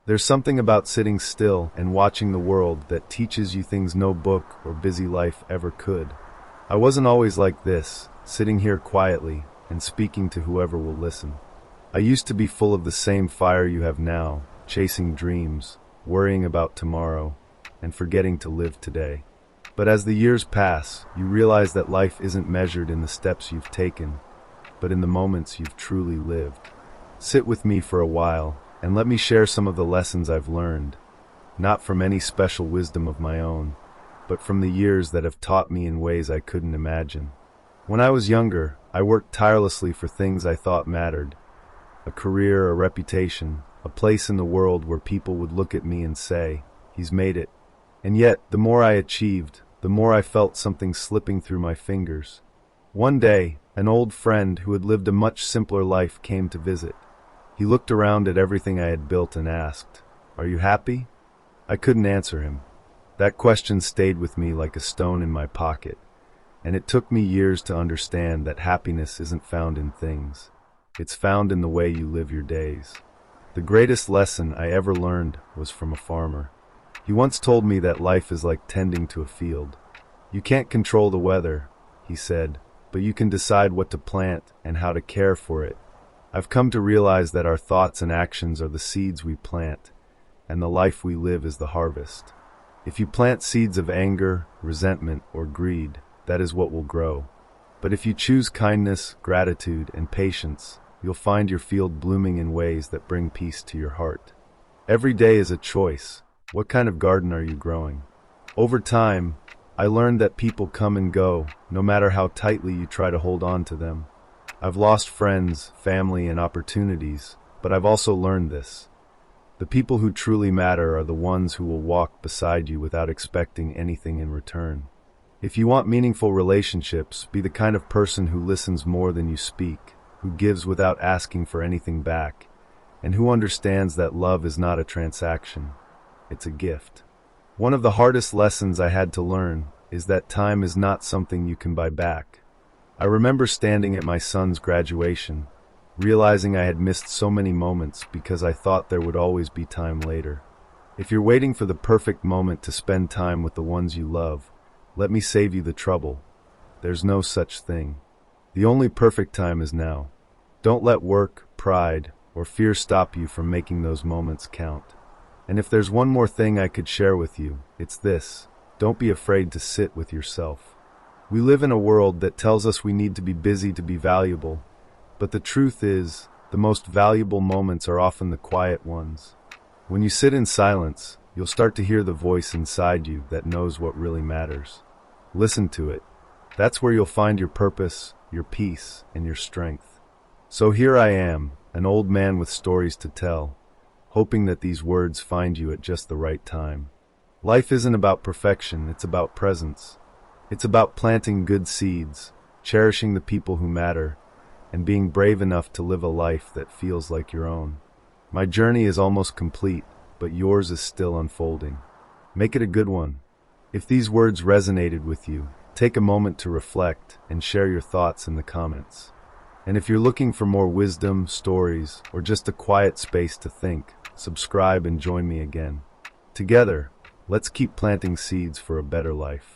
There's something about sitting still and watching the world that teaches you things no book or busy life ever could. I wasn't always like this, sitting here quietly and speaking to whoever will listen. I used to be full of the same fire you have now, chasing dreams, worrying about tomorrow, and forgetting to live today. But as the years pass, you realize that life isn't measured in the steps you've taken, but in the moments you've truly lived. Sit with me for a while, and let me share some of the lessons I've learned, not from any special wisdom of my own, but from the years that have taught me in ways I couldn't imagine. When I was younger, I worked tirelessly for things I thought mattered: a career, a reputation, a place in the world where people would look at me and say, "He's made it." And yet, the more I achieved, the more I felt something slipping through my fingers. One day, an old friend who had lived a much simpler life came to visit. He looked around at everything I had built and asked, "Are you happy?" I couldn't answer him. That question stayed with me like a stone in my pocket, and it took me years to understand that happiness isn't found in things. It's found in the way you live your days. The greatest lesson I ever learned was from a farmer. He once told me that life is like tending to a field. You can't control the weather, he said, but you can decide what to plant and how to care for it. I've come to realize that our thoughts and actions are the seeds we plant, and the life we live is the harvest. If you plant seeds of anger, resentment, or greed, that is what will grow. But if you choose kindness, gratitude, and patience, you'll find your field blooming in ways that bring peace to your heart. Every day is a choice. What kind of garden are you growing? Over time, I learned that people come and go, no matter how tightly you try to hold on to them. I've lost friends, family, and opportunities, but I've also learned this: the people who truly matter are the ones who will walk beside you without expecting anything in return. If you want meaningful relationships, be the kind of person who listens more than you speak, who gives without asking for anything back, and who understands that love is not a transaction, it's a gift. One of the hardest lessons I had to learn is that time is not something you can buy back. I remember standing at my son's graduation, realizing I had missed so many moments because I thought there would always be time later. If you're waiting for the perfect moment to spend time with the ones you love, let me save you the trouble. There's no such thing. The only perfect time is now. Don't let work, pride, or fear stop you from making those moments count. And if there's one more thing I could share with you, it's this: don't be afraid to sit with yourself. We live in a world that tells us we need to be busy to be valuable, but the truth is, the most valuable moments are often the quiet ones. When you sit in silence, you'll start to hear the voice inside you that knows what really matters. Listen to it. That's where you'll find your purpose, your peace, and your strength. So here I am, an old man with stories to tell, hoping that these words find you at just the right time. Life isn't about perfection, it's about presence. It's about planting good seeds, cherishing the people who matter, and being brave enough to live a life that feels like your own. My journey is almost complete, but yours is still unfolding. Make it a good one. If these words resonated with you, take a moment to reflect and share your thoughts in the comments. And if you're looking for more wisdom, stories, or just a quiet space to think, subscribe and join me again. Together, let's keep planting seeds for a better life.